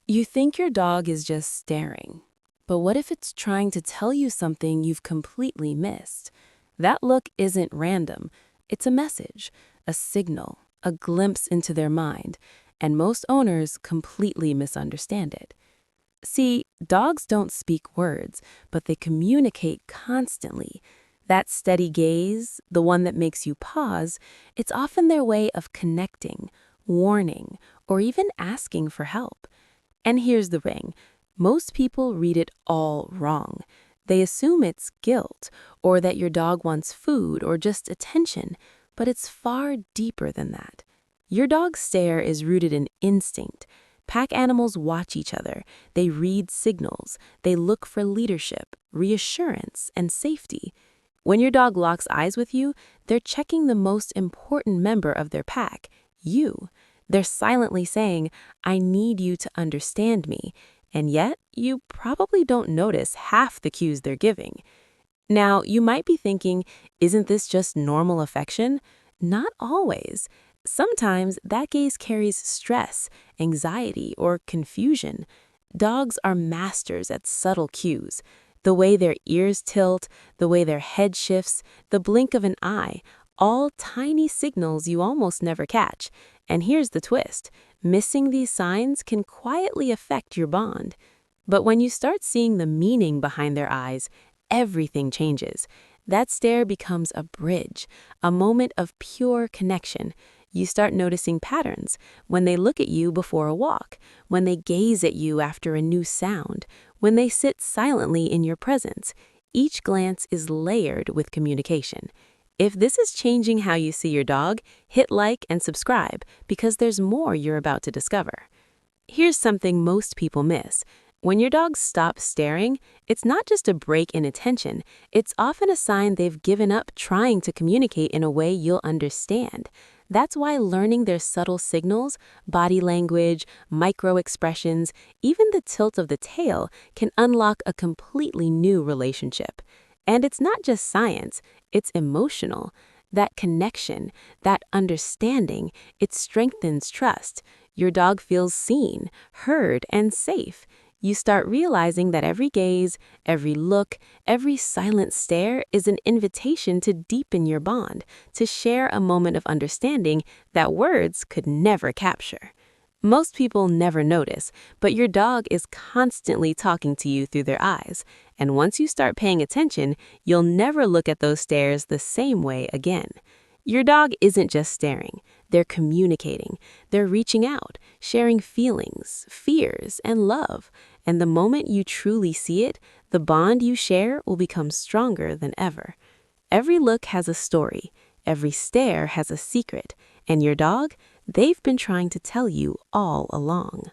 You think your dog is just staring, but what if it's trying to tell you something you've completely missed? That look isn't random. It's a message, a signal, a glimpse into their mind, and most owners completely misunderstand it. See, dogs don't speak words, but they communicate constantly. That steady gaze, the one that makes you pause, it's often their way of connecting, warning, or even asking for help. And here's the ring. Most people read it all wrong. They assume it's guilt, or that your dog wants food or just attention, but it's far deeper than that. Your dog's stare is rooted in instinct. Pack animals watch each other. They read signals. They look for leadership, reassurance, and safety. When your dog locks eyes with you, they're checking the most important member of their pack, you. They're silently saying, I need you to understand me, and yet you probably don't notice half the cues they're giving. Now, you might be thinking, isn't this just normal affection? Not always. Sometimes that gaze carries stress, anxiety, or confusion. Dogs are masters at subtle cues. The way their ears tilt, the way their head shifts, the blink of an eye, all tiny signals you almost never catch. And here's the twist. Missing these signs can quietly affect your bond. But when you start seeing the meaning behind their eyes, everything changes. That stare becomes a bridge, a moment of pure connection. You start noticing patterns when they look at you before a walk, when they gaze at you after a new sound, when they sit silently in your presence. Each glance is layered with communication. If this is changing how you see your dog, hit like and subscribe because there's more you're about to discover. Here's something most people miss. When your dog stops staring, it's not just a break in attention. It's often a sign they've given up trying to communicate in a way you'll understand. That's why learning their subtle signals, body language, micro-expressions, even the tilt of the tail can unlock a completely new relationship. And it's not just science, it's emotional. That connection, that understanding, it strengthens trust. Your dog feels seen, heard, and safe. You start realizing that every gaze, every look, every silent stare is an invitation to deepen your bond, to share a moment of understanding that words could never capture. Most people never notice, but your dog is constantly talking to you through their eyes. And once you start paying attention, you'll never look at those stares the same way again. Your dog isn't just staring. They're communicating. They're reaching out, sharing feelings, fears, and love. And the moment you truly see it, the bond you share will become stronger than ever. Every look has a story. Every stare has a secret. And your dog, they've been trying to tell you all along.